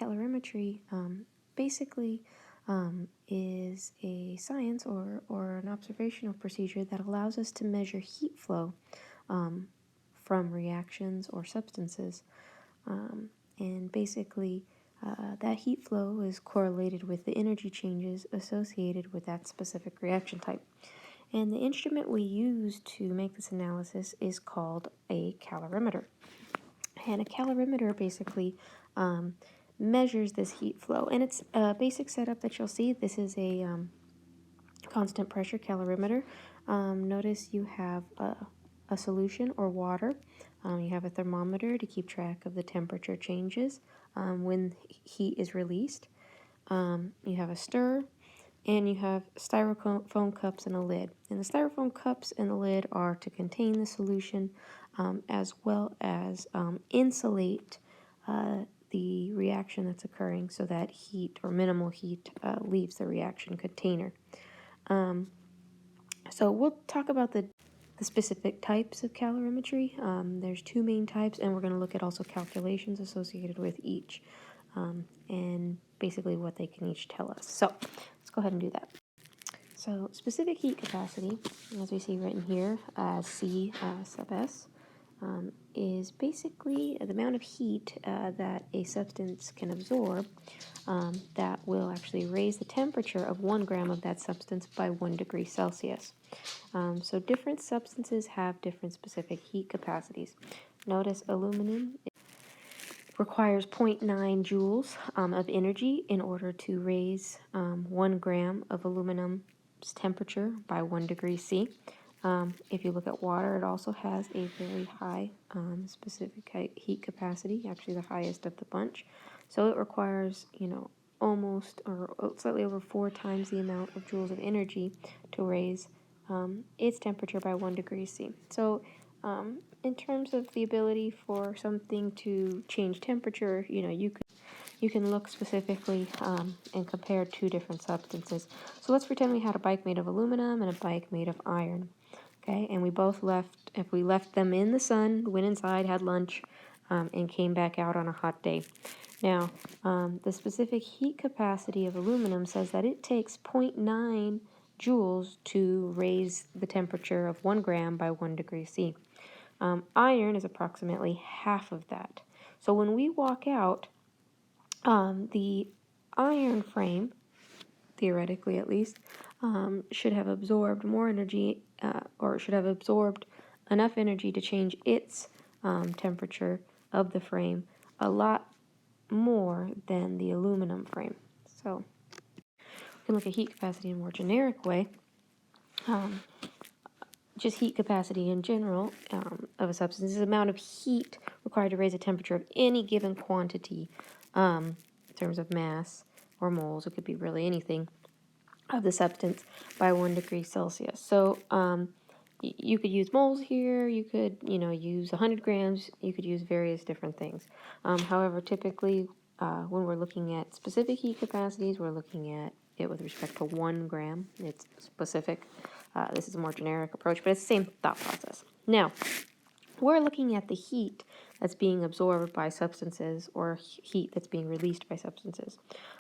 calorimetry basically is a science or an observational procedure that allows us to measure heat flow from reactions or substances. And basically, that heat flow is correlated with the energy changes associated with that specific reaction type. And the instrument we use to make this analysis is called a calorimeter. And a calorimeter basically measures this heat flow. And it's a basic setup that you'll see. This is a constant pressure calorimeter. Notice you have a solution or water. You have a thermometer to keep track of the temperature changes when heat is released. You have a stir, and you have styrofoam cups and a lid. And the styrofoam cups and the lid are to contain the solution as well as insulate the reaction that's occurring so that heat or minimal heat leaves the reaction container. So we'll talk about the specific types of calorimetry. There's two main types, and we're going to look at also calculations associated with each and basically what they can each tell us. So let's go ahead and do that. So specific heat capacity, as we see written here as C sub S, is basically the amount of heat that a substance can absorb that will actually raise the temperature of 1 gram of that substance by 1 degree Celsius. So different substances have different specific heat capacities. Notice aluminum requires 0.9 joules of energy in order to raise 1 gram of aluminum's temperature by 1 degree C. If you look at water, it also has a very high specific heat capacity, actually the highest of the bunch. So it requires, almost or slightly over 4 times the amount of joules of energy to raise its temperature by 1 degree C. So in terms of the ability for something to change temperature, you can look specifically and compare two different substances. So let's pretend we had a bike made of aluminum and a bike made of iron. Okay, and we both if we left them in the sun, went inside, had lunch, and came back out on a hot day. Now, the specific heat capacity of aluminum says that it takes 0.9 joules to raise the temperature of 1 gram by 1 degree C. Iron is approximately half of that. So when we walk out, the iron frame, theoretically at least, should have absorbed more energy or should have absorbed enough energy to change its temperature of the frame a lot more than the aluminum frame. So we can look at heat capacity in a more generic way. Just heat capacity in general of a substance is the amount of heat required to raise a temperature of any given quantity in terms of mass or moles. It could be really anything of the substance by 1 degree Celsius. So you could use moles here, you could use 100 grams, you could use various different things. However, typically when we're looking at specific heat capacities, we're looking at it with respect to 1 gram. It's specific. This is a more generic approach, but it's the same thought process. Now, we're looking at the heat that's being absorbed by substances or heat that's being released by substances.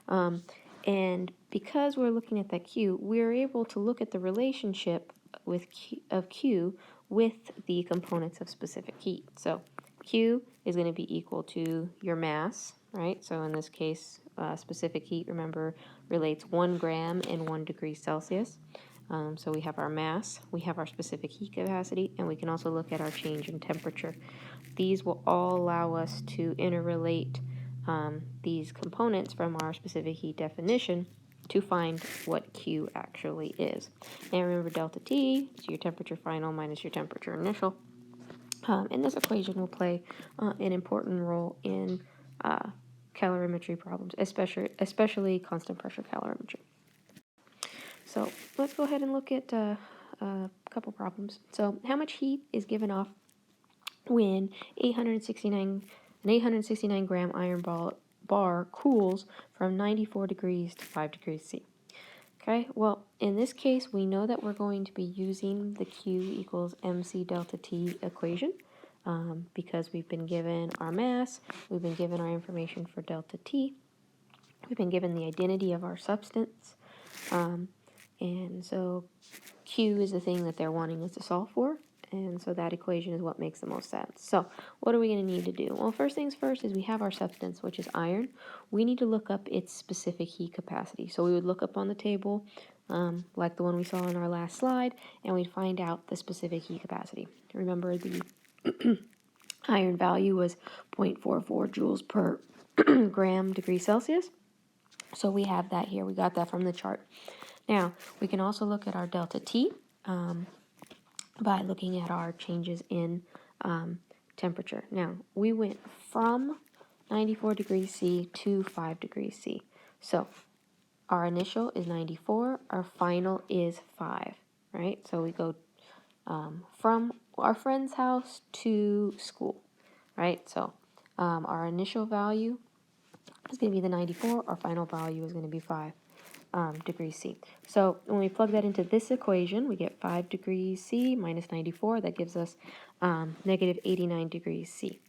And because we're looking at that Q, we're able to look at the relationship of Q with the components of specific heat. So Q is going to be equal to your mass, right? So in this case, specific heat, remember, relates 1 gram in 1 degree Celsius. So we have our mass, we have our specific heat capacity, and we can also look at our change in temperature. These will all allow us to interrelate these components from our specific heat definition to find what Q actually is. And remember, delta T is your temperature final minus your temperature initial. And this equation will play an important role in calorimetry problems, especially constant pressure calorimetry. So let's go ahead and look at a couple problems. So how much heat is given off when an 869 gram iron bar cools from 94 degrees to 5 degrees C? Okay, well, in this case, we know that we're going to be using the Q equals mc delta T equation because we've been given our mass, we've been given our information for delta T, we've been given the identity of our substance, and so Q is the thing that they're wanting us to solve for, and so that equation is what makes the most sense. So what are we going to need to do? Well, first things first is we have our substance, which is iron. We need to look up its specific heat capacity. So we would look up on the table, like the one we saw in our last slide, and we'd find out the specific heat capacity. Remember, the iron value was 0.44 joules per gram degree Celsius. So we have that here. We got that from the chart. Now, we can also look at our delta T by looking at our changes in temperature. Now, we went from 94 degrees C to 5 degrees C. So our initial is 94, our final is 5, right? So we go from our friend's house to school, right? So our initial value is going to be the 94, our final value is going to be 5 degrees C. So when we plug that into this equation, we get 5 degrees C minus 94. That gives us negative 89 degrees C.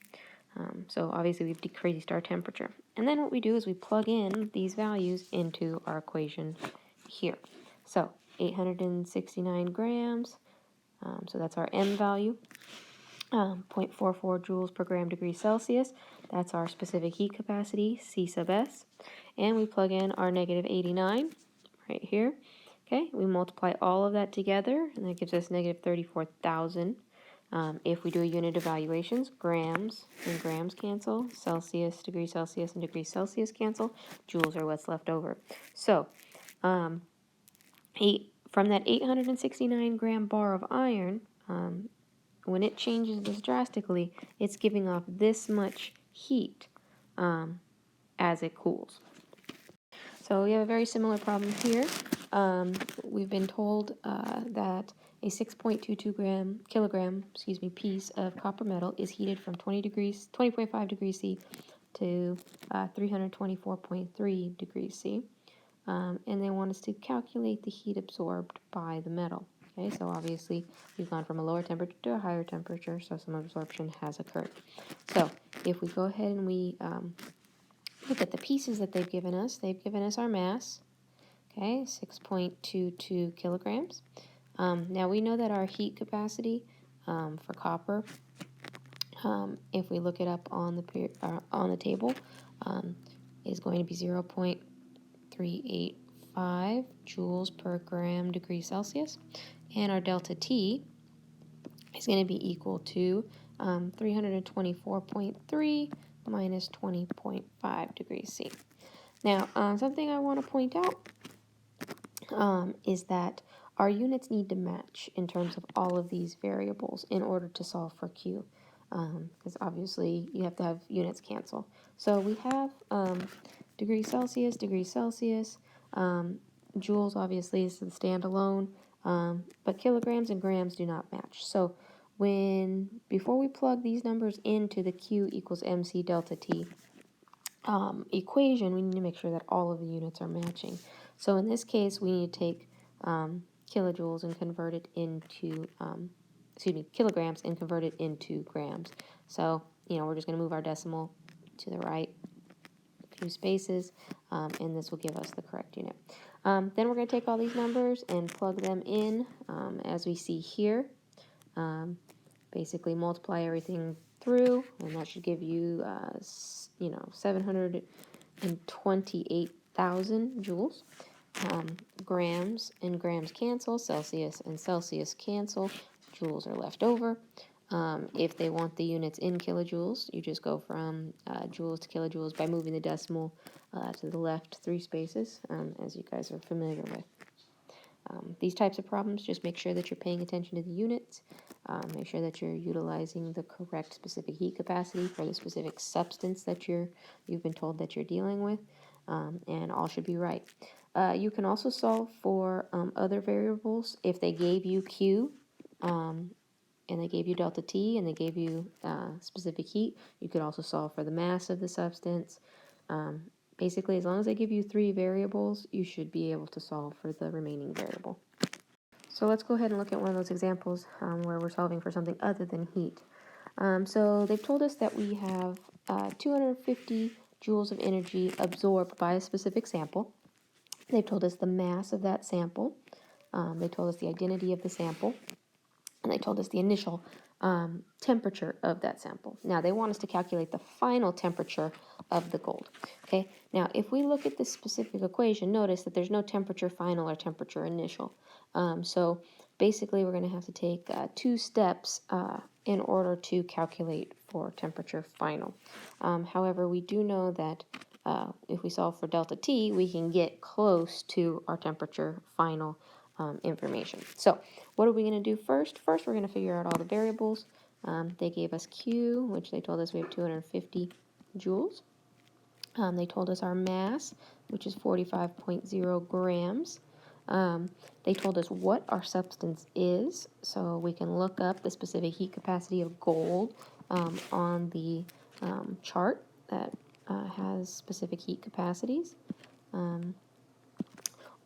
So obviously we've decreased our temperature. And then what we do is we plug in these values into our equation here. So 869 grams, so that's our M value, 0.44 joules per gram degree Celsius. That's our specific heat capacity, C sub S. And we plug in our negative 89 right here. Okay, we multiply all of that together, and that gives us negative 34,000. If we do a unit evaluations, grams and grams cancel, Celsius, degree Celsius, and degree Celsius cancel, joules are what's left over. So, from that 869 gram bar of iron, when it changes this drastically, it's giving off this much heat as it cools. So we have a very similar problem here. We've been told that a 6.22 kilogram piece of copper metal is heated from 20.5 degrees C to 324.3 degrees C. And they want us to calculate the heat absorbed by the metal. Okay, so obviously we've gone from a lower temperature to a higher temperature, so some absorption has occurred. So if we go ahead and we look at the pieces that they've given us our mass, okay, 6.22 kilograms. Now we know that our heat capacity for copper, if we look it up on the table, is going to be 0.385 joules per gram degree Celsius, and our delta T is going to be equal to 324.3 minus 20.5 degrees C. Now, something I want to point out is that our units need to match in terms of all of these variables in order to solve for Q, because obviously you have to have units cancel. So we have degree Celsius, joules obviously is the standalone, but kilograms and grams do not match. So before we plug these numbers into the Q equals MC delta T equation, we need to make sure that all of the units are matching. So in this case, we need to take kilojoules and convert it into, kilograms and convert it into grams. So, we're just going to move our decimal to the right a few spaces, and this will give us the correct unit. Then we're going to take all these numbers and plug them in as we see here. Basically multiply everything through, and that should give you, 728,000 joules. Grams and grams cancel, Celsius and Celsius cancel, joules are left over. If they want the units in kilojoules, you just go from joules to kilojoules by moving the decimal to the left 3 spaces, as you guys are familiar with. These types of problems, just make sure that you're paying attention to the units, make sure that you're utilizing the correct specific heat capacity for the specific substance that you've been told that you're dealing with, and all should be right. You can also solve for other variables. If they gave you Q, and they gave you delta T, and they gave you specific heat, you could also solve for the mass of the substance. Basically, as long as they give you 3 variables, you should be able to solve for the remaining variable. So let's go ahead and look at one of those examples where we're solving for something other than heat. So they've told us that we have 250 joules of energy absorbed by a specific sample. They've told us the mass of that sample. They told us the identity of the sample. And they told us the initial temperature of that sample. Now, they want us to calculate the final temperature of the gold. Okay, now if we look at this specific equation, notice that there's no temperature final or temperature initial. So basically, we're going to have to take 2 steps in order to calculate for temperature final. However, we do know that if we solve for delta T, we can get close to our temperature final information. So what are we going to do first? First, we're going to figure out all the variables. They gave us Q, which they told us we have 250 joules. They told us our mass, which is 45.0 grams. They told us what our substance is, so we can look up the specific heat capacity of gold on the chart that has specific heat capacities.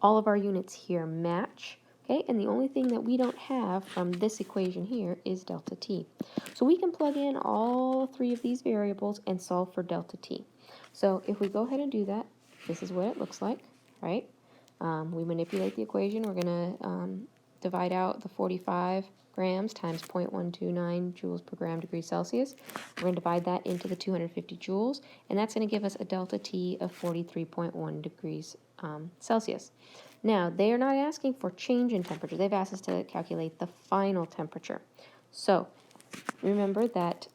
All of our units here match, okay? And the only thing that we don't have from this equation here is delta T. So we can plug in all 3 of these variables and solve for delta T. So if we go ahead and do that, this is what it looks like, right? We manipulate the equation. We're going to divide out the 45 grams times 0.129 joules per gram degree Celsius. We're going to divide that into the 250 joules, and that's going to give us a delta T of 43.1 degrees Celsius. Now, they are not asking for change in temperature. They've asked us to calculate the final temperature. So remember that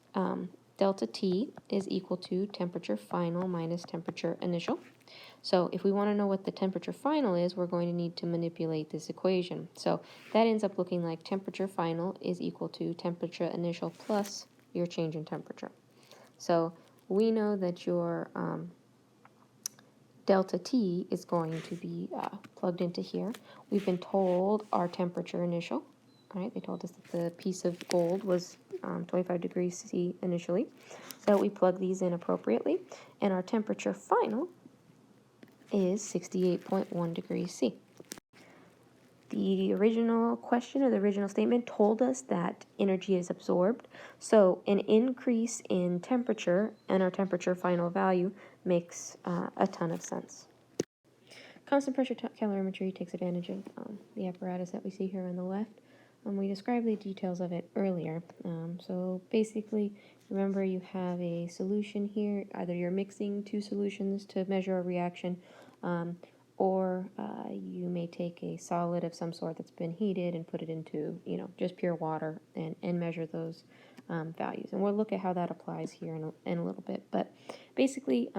delta T is equal to temperature final minus temperature initial. So if we want to know what the temperature final is, we're going to need to manipulate this equation. So that ends up looking like temperature final is equal to temperature initial plus your change in temperature. So we know that your delta T is going to be plugged into here. We've been told our temperature initial. All right, they told us that the piece of gold was 25 degrees C initially. So we plug these in appropriately. And our temperature final is 68.1 degrees C. The original question or the original statement told us that energy is absorbed. So an increase in temperature and our temperature final value makes a ton of sense. Constant pressure calorimetry takes advantage of the apparatus that we see here on the left. We described the details of it earlier. So basically, remember you have a solution here. Either you're mixing 2 solutions to measure a reaction, or you may take a solid of some sort that's been heated and put it into, just pure water and measure those values. And we'll look at how that applies here in a little bit. But basically,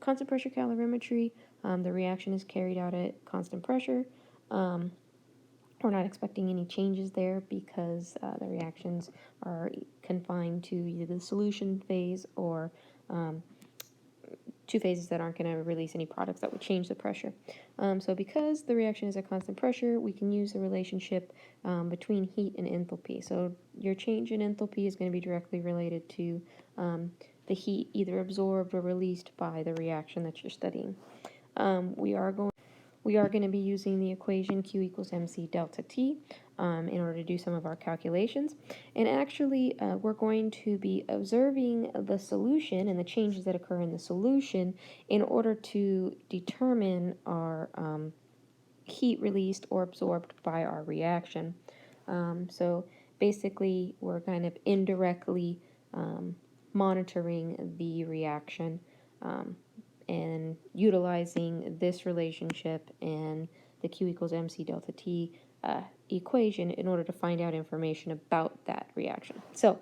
constant pressure calorimetry, the reaction is carried out at constant pressure. We're not expecting any changes there because the reactions are confined to either the solution phase or 2 phases that aren't going to release any products that would change the pressure. So because the reaction is at constant pressure, we can use the relationship between heat and enthalpy. So your change in enthalpy is going to be directly related to the heat either absorbed or released by the reaction that you're studying. We are going to be using the equation Q equals mc delta T in order to do some of our calculations. And actually, we're going to be observing the solution and the changes that occur in the solution in order to determine our heat released or absorbed by our reaction. So basically, we're kind of indirectly monitoring the reaction and utilizing this relationship and the Q equals mc delta T equation in order to find out information about that reaction. So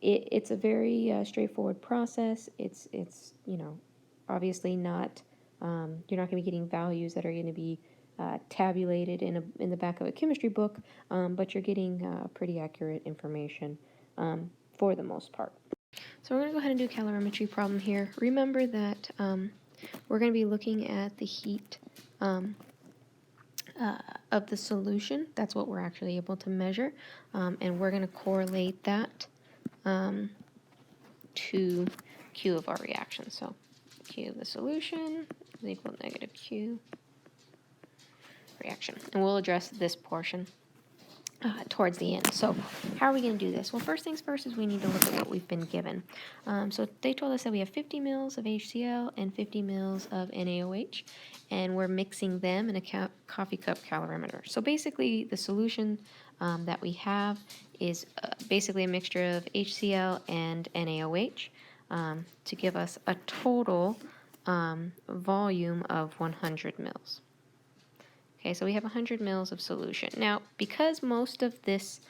it's a very straightforward process. It's obviously not, you're not going to be getting values that are going to be tabulated in the back of a chemistry book, but you're getting pretty accurate information for the most part. So we're going to go ahead and do a calorimetry problem here. Remember that we're going to be looking at the heat of the solution. That's what we're actually able to measure. And we're going to correlate that to Q of our reaction. So Q of the solution is equal to negative Q reaction. And we'll address this portion towards the end. So how are we going to do this? Well, first things first is we need to look at what we've been given. So they told us that we have 50 mils of HCl and 50 mils of NaOH, and we're mixing them in a coffee cup calorimeter. So basically the solution that we have is basically a mixture of HCl and NaOH to give us a total volume of 100 mils. Okay, so we have 100 mils of solution. Now, because most of this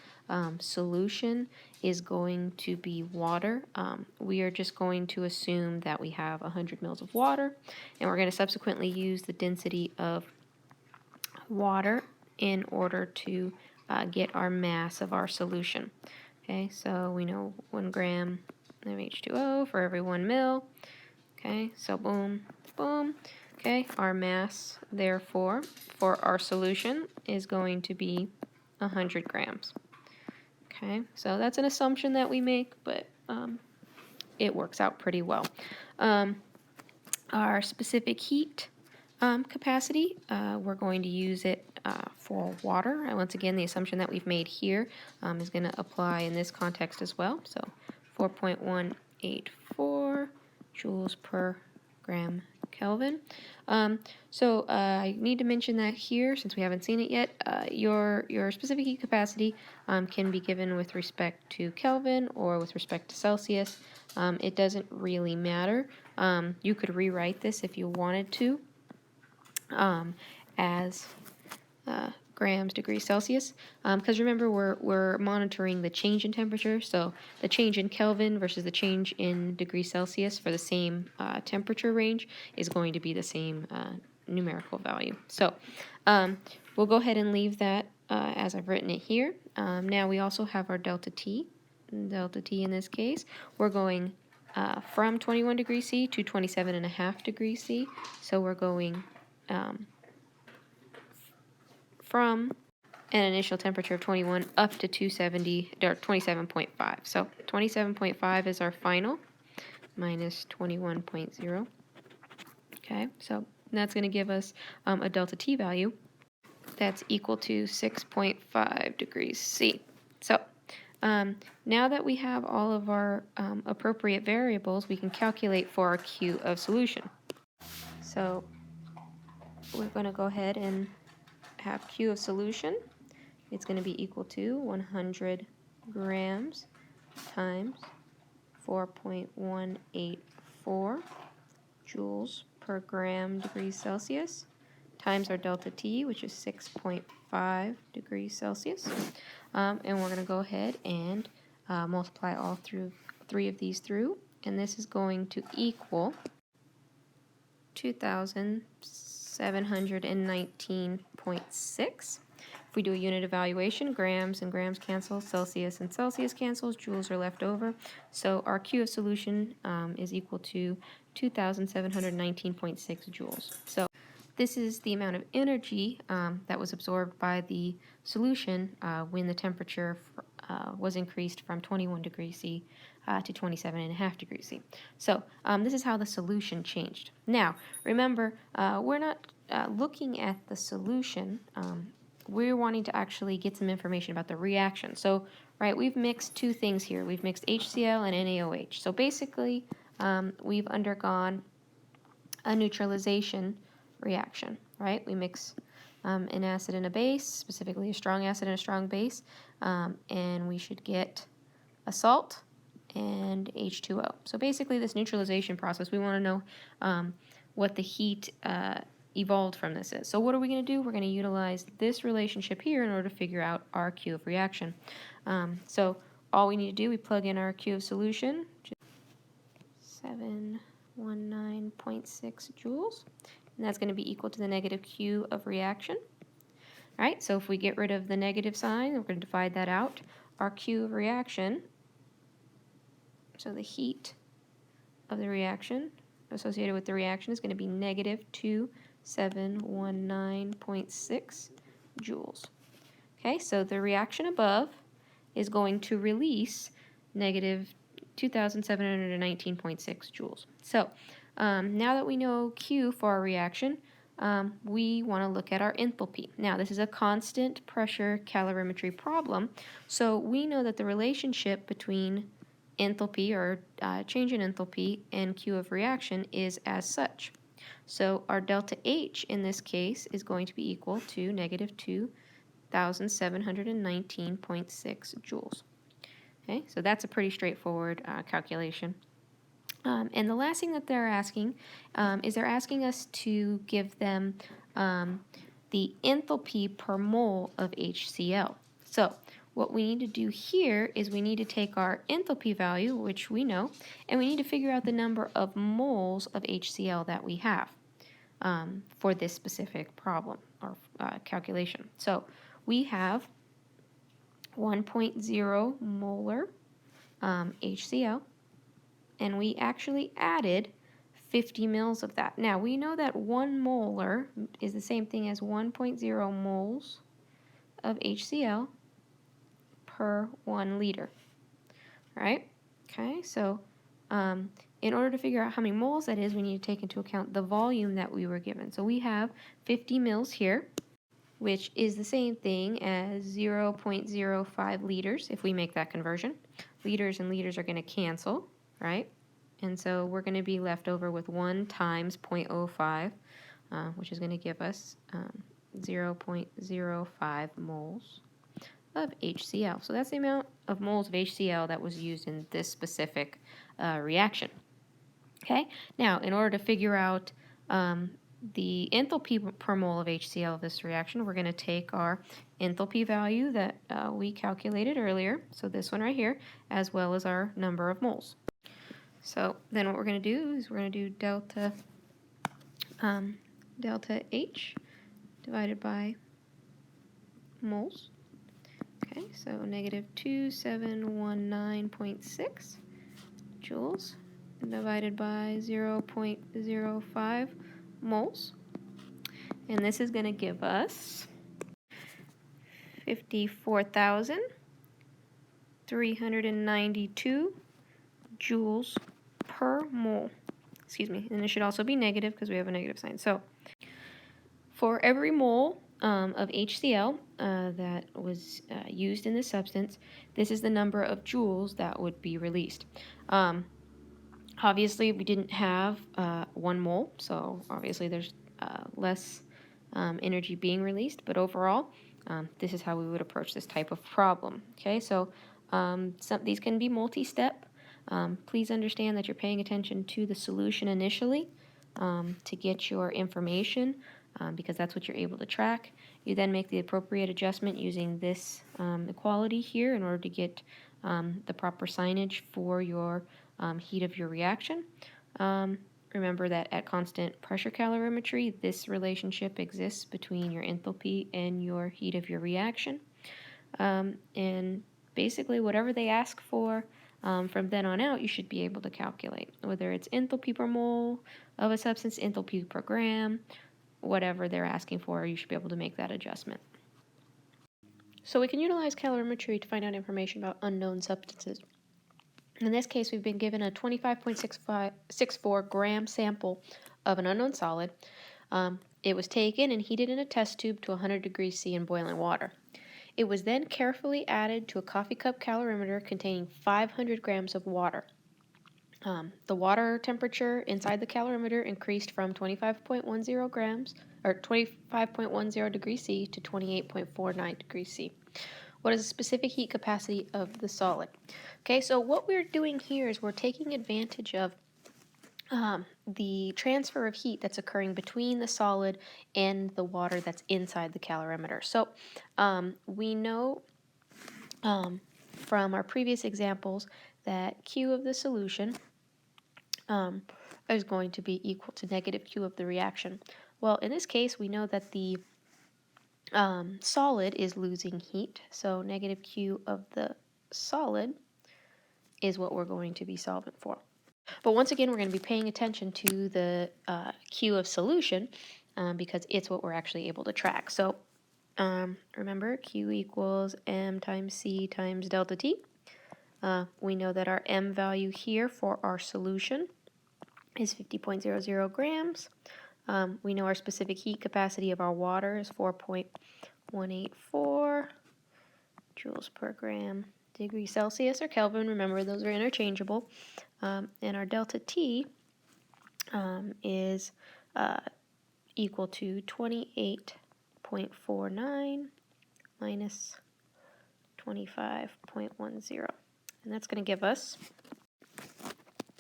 solution is going to be water, we are just going to assume that we have 100 mils of water, and we're going to subsequently use the density of water in order to get our mass of our solution. Okay, so we know 1 gram of H2O for every 1 mil. Okay, so boom, boom. Okay, our mass, therefore, for our solution is going to be 100 grams. Okay, so that's an assumption that we make, but it works out pretty well. Our specific heat capacity, we're going to use it for water. And once again, the assumption that we've made here is going to apply in this context as well. So 4.184 joules per gram Kelvin. I need to mention that here, since we haven't seen it yet, your specific heat capacity can be given with respect to Kelvin or with respect to Celsius. It doesn't really matter. You could rewrite this if you wanted to as grams degrees Celsius, because remember we're monitoring the change in temperature, so the change in Kelvin versus the change in degrees Celsius for the same temperature range is going to be the same numerical value. So we'll go ahead and leave that as I've written it here. Now we also have our delta T. Delta T in this case, we're going from 21 degrees C to 27.5 degrees C, so we're going from an initial temperature of 21 up to 270 or 27.5. So 27.5 is our final minus 21.0. Okay, so that's going to give us a delta T value that's equal to 6.5 degrees C. So now that we have all of our appropriate variables, we can calculate for our Q of solution. So we're going to go ahead and have Q of solution. It's going to be equal to 100 grams times 4.184 joules per gram degrees Celsius times our delta T, which is 6.5 degrees Celsius. And we're going to go ahead and multiply all three of these through, and this is going to equal 2,719.6. If we do a unit evaluation, grams and grams cancel, Celsius and Celsius cancels, joules are left over. So our Q of solution is equal to 2,719.6 joules. So this is the amount of energy that was absorbed by the solution when the temperature was increased from 21 degrees C to 27.5 degrees C. So this is how the solution changed. Now, remember, we're not looking at the solution. We're wanting to actually get some information about the reaction. So, right, we've mixed two things here. We've mixed HCl and NaOH. So basically, we've undergone a neutralization reaction, right? We mix an acid and a base, specifically a strong acid and a strong base, and we should get a salt and H2O. So basically this neutralization process, we want to know what the heat evolved from this is. So what are we going to do? We're going to utilize this relationship here in order to figure out our Q of reaction. So all we need to do, we plug in our Q of solution, 719.6 joules, and that's going to be equal to the negative Q of reaction. All right, so if we get rid of the negative sign, we're going to divide that out. Our Q of reaction, so the heat of the reaction associated with the reaction is going to be negative 2,719.6 joules. Okay, so the reaction above is going to release negative 2,719.6 joules. So now that we know Q for our reaction, we want to look at our enthalpy. Now, this is a constant pressure calorimetry problem, so we know that the relationship between enthalpy or change in enthalpy and Q of reaction is as such. So our delta H in this case is going to be equal to negative 2,719.6 joules. Okay, so that's a pretty straightforward calculation. And the last thing that they're asking is they're asking us to give them the enthalpy per mole of HCl. So what we need to do here is we need to take our enthalpy value, which we know, and we need to figure out the number of moles of HCl that we have for this specific problem or calculation. So we have 1.0 molar HCl, and we actually added 50 mils of that. Now, we know that 1 molar is the same thing as 1.0 moles of HCl per 1 liter, right? Okay, so in order to figure out how many moles that is, we need to take into account the volume that we were given. So we have 50 mils here, which is the same thing as 0.05 liters if we make that conversion. Liters and liters are going to cancel, right? And so we're going to be left over with 1 times 0.05, which is going to give us 0.05 moles of HCl. So that's the amount of moles of HCl that was used in this specific reaction. Okay, now in order to figure out the enthalpy per mole of HCl of this reaction, we're going to take our enthalpy value that we calculated earlier, so this one right here, as well as our number of moles. So then what we're going to do is we're going to do delta H divided by moles. Okay, so negative 2719.6 joules divided by 0.05 moles. And this is going to give us 54,392 joules per mole. Excuse me, and it should also be negative because we have a negative sign. So for every mole of HCl that was used in this substance, this is the number of joules that would be released. Obviously, we didn't have 1 mole, so obviously there's less energy being released, but overall, this is how we would approach this type of problem. Okay, so these can be multi-step. Please understand that you're paying attention to the solution initially to get your information, because that's what you're able to track. You then make the appropriate adjustment using this equality here in order to get the proper signage for your heat of your reaction. Remember that at constant pressure calorimetry, this relationship exists between your enthalpy and your heat of your reaction. And basically whatever they ask for from then on out, you should be able to calculate. Whether it's enthalpy per mole of a substance, enthalpy per gram, whatever they're asking for, you should be able to make that adjustment. So we can utilize calorimetry to find out information about unknown substances. In this case, we've been given a 25.64 gram sample of an unknown solid. It was taken and heated in a test tube to 100 degrees C in boiling water. It was then carefully added to a coffee cup calorimeter containing 500 grams of water. The water temperature inside the calorimeter increased from 25.10 grams, or 25.10 degrees C to 28.49 degrees C. What is the specific heat capacity of the solid? Okay, so what we're doing here is we're taking advantage of the transfer of heat that's occurring between the solid and the water that's inside the calorimeter. So we know from our previous examples that Q of the solution is going to be equal to negative Q of the reaction. Well, in this case, we know that the solid is losing heat, so negative Q of the solid is what we're going to be solving for. But once again, we're going to be paying attention to the Q of solution because it's what we're actually able to track. So remember, Q equals M times C times delta T. We know that our M value here for our solution is 50.00 grams. We know our specific heat capacity of our water is 4.184 joules per gram degree Celsius or Kelvin. Remember, those are interchangeable. And our delta T is equal to 28.49 minus 25.10. And that's going to give us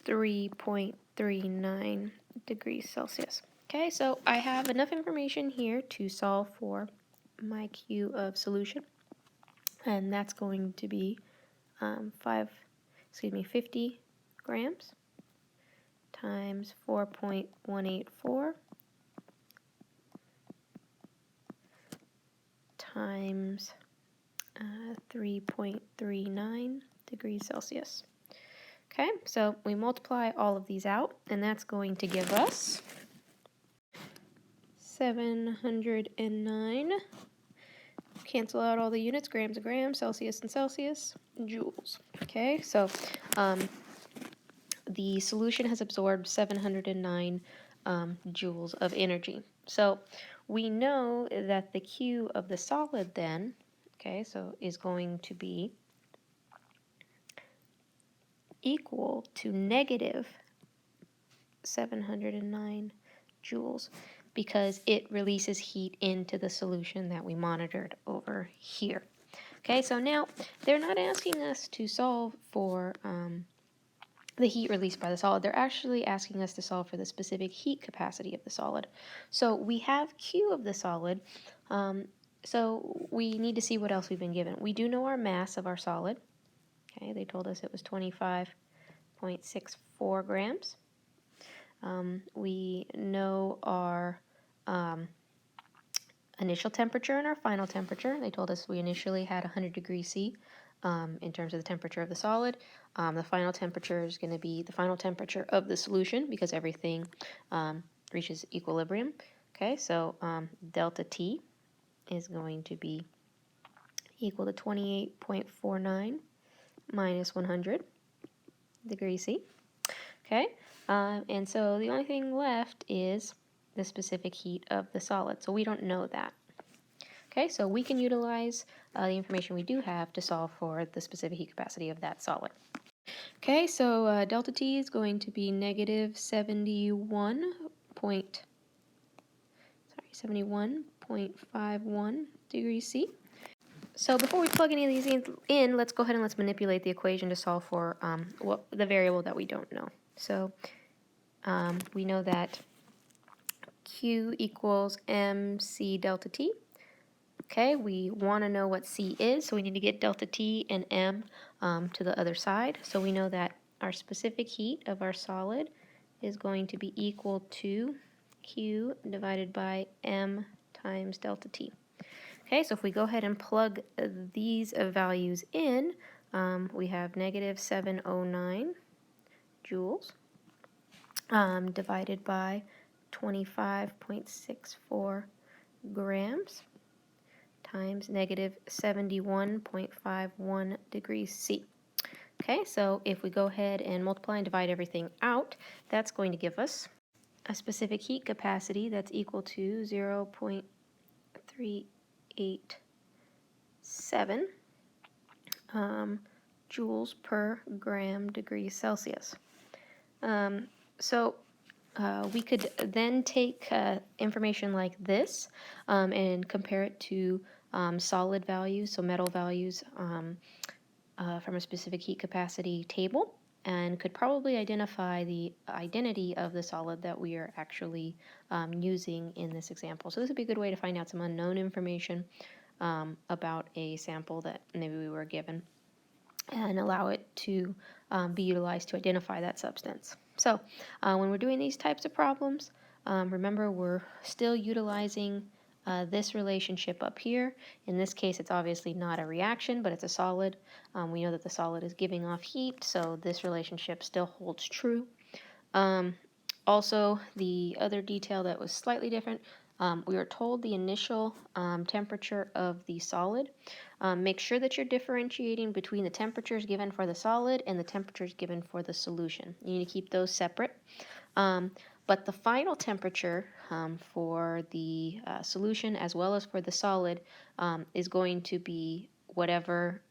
3.39 degrees Celsius. Okay, so I have enough information here to solve for my Q of solution. And that's going to be 50 grams times 4.184 times 3.39 degrees Celsius. Okay, so we multiply all of these out, and that's going to give us 709. Cancel out all the units, grams and grams, Celsius and Celsius, joules. Okay, so the solution has absorbed 709 joules of energy. So we know that the Q of the solid then, okay, so is going to be equal to negative 709 joules because it releases heat into the solution that we monitored over here. Okay, so now they're not asking us to solve for the heat released by the solid. They're actually asking us to solve for the specific heat capacity of the solid. So we have Q of the solid, so we need to see what else we've been given. We do know our mass of our solid. Okay, they told us it was 25.64 grams. We know our initial temperature and our final temperature. They told us we initially had 100 degrees C in terms of the temperature of the solid. The final temperature is going to be the final temperature of the solution because everything reaches equilibrium. Okay, so delta T is going to be equal to 28.49 minus 100 degrees C. Okay, and so the only thing left is the specific heat of the solid. So we don't know that. Okay, so we can utilize the information we do have to solve for the specific heat capacity of that solid. Okay, so delta T is going to be negative 71.51 degrees C. So before we plug any of these in, let's go ahead and let's manipulate the equation to solve for the variable that we don't know. So we know that Q equals mc delta T. Okay, we want to know what C is, so we need to get delta T and M to the other side. So we know that our specific heat of our solid is going to be equal to Q divided by M times delta T. Okay, so if we go ahead and plug these values in, we have negative 709 joules divided by 25.64 grams times negative 71.51 degrees C. Okay, so if we go ahead and multiply and divide everything out, that's going to give us a specific heat capacity that's equal to 0.387 joules per gram degree Celsius. We could then take information like this and compare it to solid values, so metal values from a specific heat capacity table, and could probably identify the identity of the solid that we are actually using in this example. So this would be a good way to find out some unknown information about a sample that maybe we were given and allow it to be utilized to identify that substance. So when we're doing these types of problems, remember we're still utilizing this relationship up here. In this case, it's obviously not a reaction, but it's a solid. We know that the solid is giving off heat, so this relationship still holds true. Also, the other detail that was slightly different, we were told the initial temperature of the solid. Make sure that you're differentiating between the temperatures given for the solid and the temperatures given for the solution. You need to keep those separate. But the final temperature for the solution as well as for the solid is going to be whatever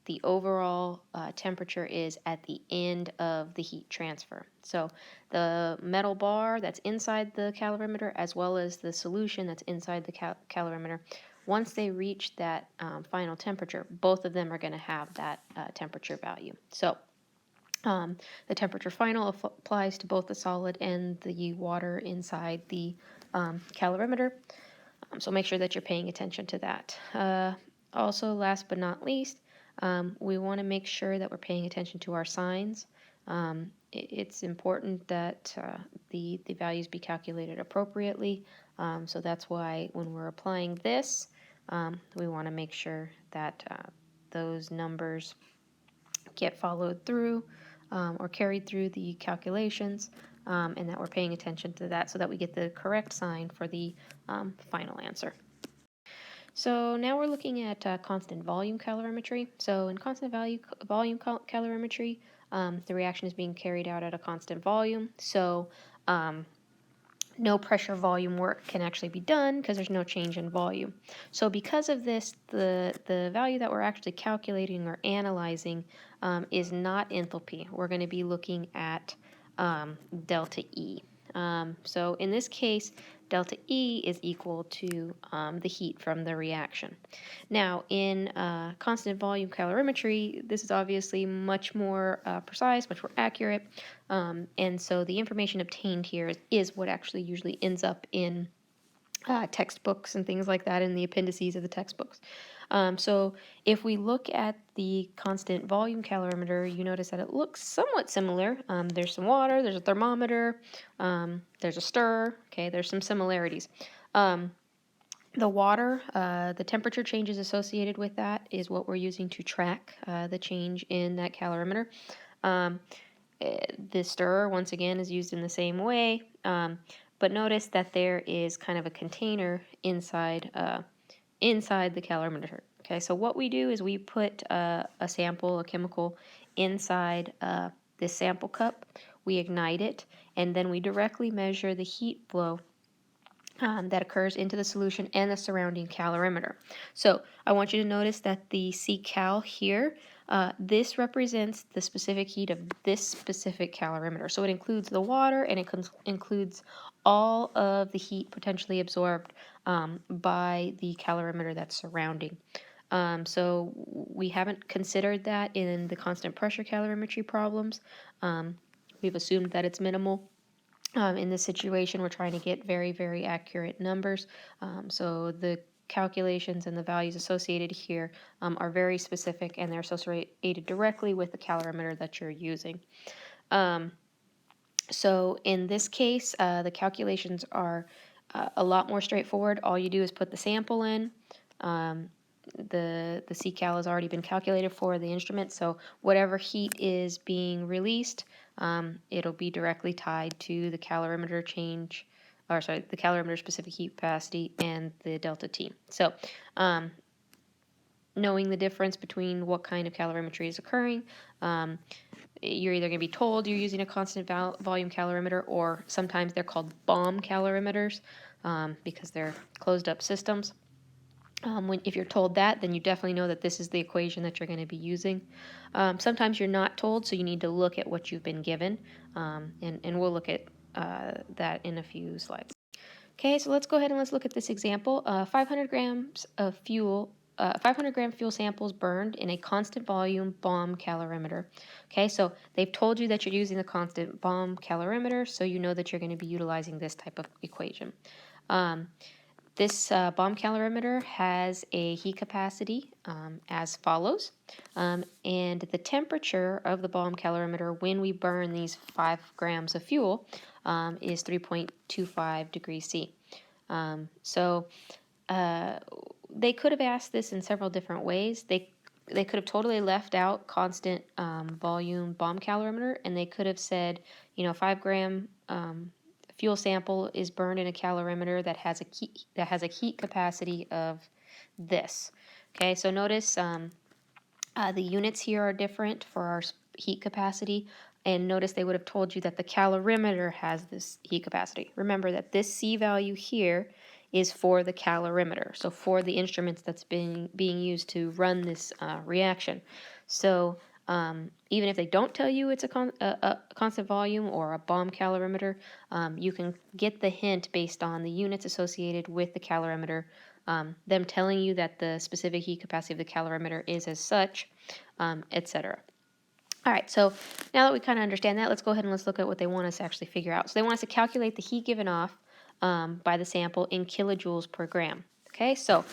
the overall temperature is at the end of the heat transfer. So the metal bar that's inside the calorimeter as well as the solution that's inside the calorimeter, once they reach that final temperature, both of them are going to have that temperature value. So the temperature final applies to both the solid and the water inside the calorimeter. So make sure that you're paying attention to that. Also, last but not least, we want to make sure that we're paying attention to our signs. It's important that the values be calculated appropriately. So that's why when we're applying this, we want to make sure that those numbers get followed through or carried through the calculations, and that we're paying attention to that so that we get the correct sign for the final answer. So now we're looking at constant volume calorimetry. So in constant volume calorimetry, the reaction is being carried out at a constant volume. So no pressure volume work can actually be done because there's no change in volume. So because of this, the value that we're actually calculating or analyzing is not enthalpy. We're going to be looking at delta E. So in this case, delta E is equal to the heat from the reaction. Now, in constant volume calorimetry, this is obviously much more precise, much more accurate, and so the information obtained here is what actually usually ends up in textbooks and things like that, in the appendices of the textbooks. So if we look at the constant volume calorimeter, you notice that it looks somewhat similar. There's some water, there's a thermometer, there's a stir, okay, there's some similarities. The water, the temperature changes associated with that is what we're using to track the change in that calorimeter. The stir, once again, is used in the same way, but notice that there is kind of a container inside the calorimeter. Okay, so what we do is we put a sample, a chemical, inside this sample cup. We ignite it, and then we directly measure the heat flow that occurs into the solution and the surrounding calorimeter. So I want you to notice that the Ccal here, this represents the specific heat of this specific calorimeter. So it includes the water, and it includes all of the heat potentially absorbed by the calorimeter that's surrounding. So we haven't considered that in the constant pressure calorimetry problems. We've assumed that it's minimal. In this situation, we're trying to get very, very accurate numbers. So the calculations and the values associated here are very specific, and they're associated directly with the calorimeter that you're using. So in this case, the calculations are a lot more straightforward. All you do is put the sample in. The Ccal has already been calculated for the instrument, so whatever heat is being released, it'll be directly tied to the calorimeter change, or sorry, the calorimeter specific heat capacity and the delta T. So knowing the difference between what kind of calorimetry is occurring, you're either going to be told you're using a constant volume calorimeter, or sometimes they're called bomb calorimeters because they're closed up systems. If you're told that, then you definitely know that this is the equation that you're going to be using. Sometimes you're not told, so you need to look at what you've been given, and we'll look at that in a few slides. Okay, so let's go ahead and let's look at this example. 500 grams of fuel, 500 gram fuel samples burned in a constant volume bomb calorimeter. Okay, so they've told you that you're using the constant bomb calorimeter, so you know that you're going to be utilizing this type of equation. This bomb calorimeter has a heat capacity as follows, and the temperature of the bomb calorimeter when we burn these 5 grams of fuel is 3.25 degrees C. So they could have asked this in several different ways. They could have totally left out constant volume bomb calorimeter, and they could have said, 5 gram fuel sample is burned in a calorimeter that has a heat capacity of this. Okay, so notice the units here are different for our heat capacity. And notice they would have told you that the calorimeter has this heat capacity. Remember that this C value here is for the calorimeter, so for the instruments that's being used to run this reaction. So even if they don't tell you it's a constant volume or a bomb calorimeter, you can get the hint based on the units associated with the calorimeter, them telling you that the specific heat capacity of the calorimeter is as such, etc. All right, so now that we kind of understand that, let's go ahead and let's look at what they want us to actually figure out. So they want us to calculate the heat given off by the sample in kilojoules per gram. Okay, so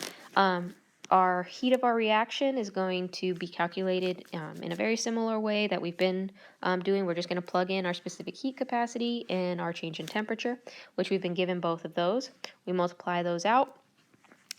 our heat of our reaction is going to be calculated in a very similar way that we've been doing. We're just going to plug in our specific heat capacity and our change in temperature, which we've been given both of those. We multiply those out.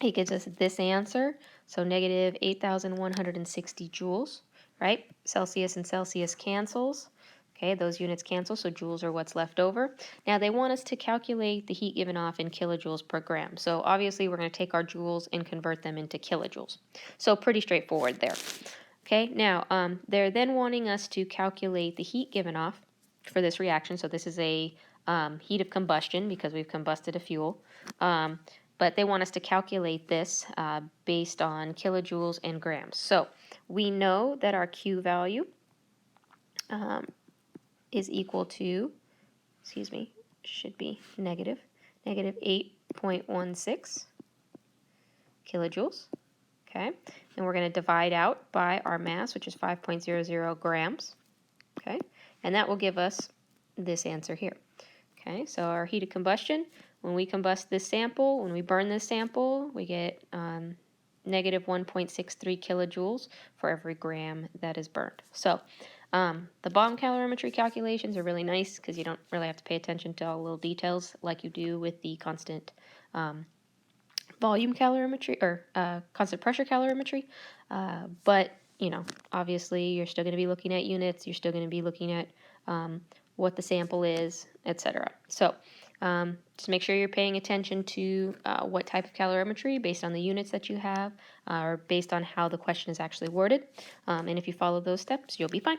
It gives us this answer, so negative 8,160 joules, right? Celsius and Celsius cancels. Okay, those units cancel, so joules are what's left over. Now they want us to calculate the heat given off in kilojoules per gram. So obviously we're going to take our joules and convert them into kilojoules. So pretty straightforward there. Okay, now they're then wanting us to calculate the heat given off for this reaction. So this is a heat of combustion because we've combusted a fuel. But they want us to calculate this based on kilojoules and grams. So we know that our Q value is equal to, should be negative 8.16 kilojoules. Okay, and we're going to divide out by our mass, which is 5.00 grams. Okay, and that will give us this answer here. Okay, so our heat of combustion, when we combust this sample, when we burn this sample, we get negative 1.63 kilojoules for every gram that is burned. So the bomb calorimetry calculations are really nice because you don't really have to pay attention to all the little details like you do with the constant volume calorimetry or constant pressure calorimetry, but obviously you're still going to be looking at units, you're still going to be looking at what the sample is, etc. So just make sure you're paying attention to what type of calorimetry based on the units that you have or based on how the question is actually worded, and if you follow those steps, you'll be fine.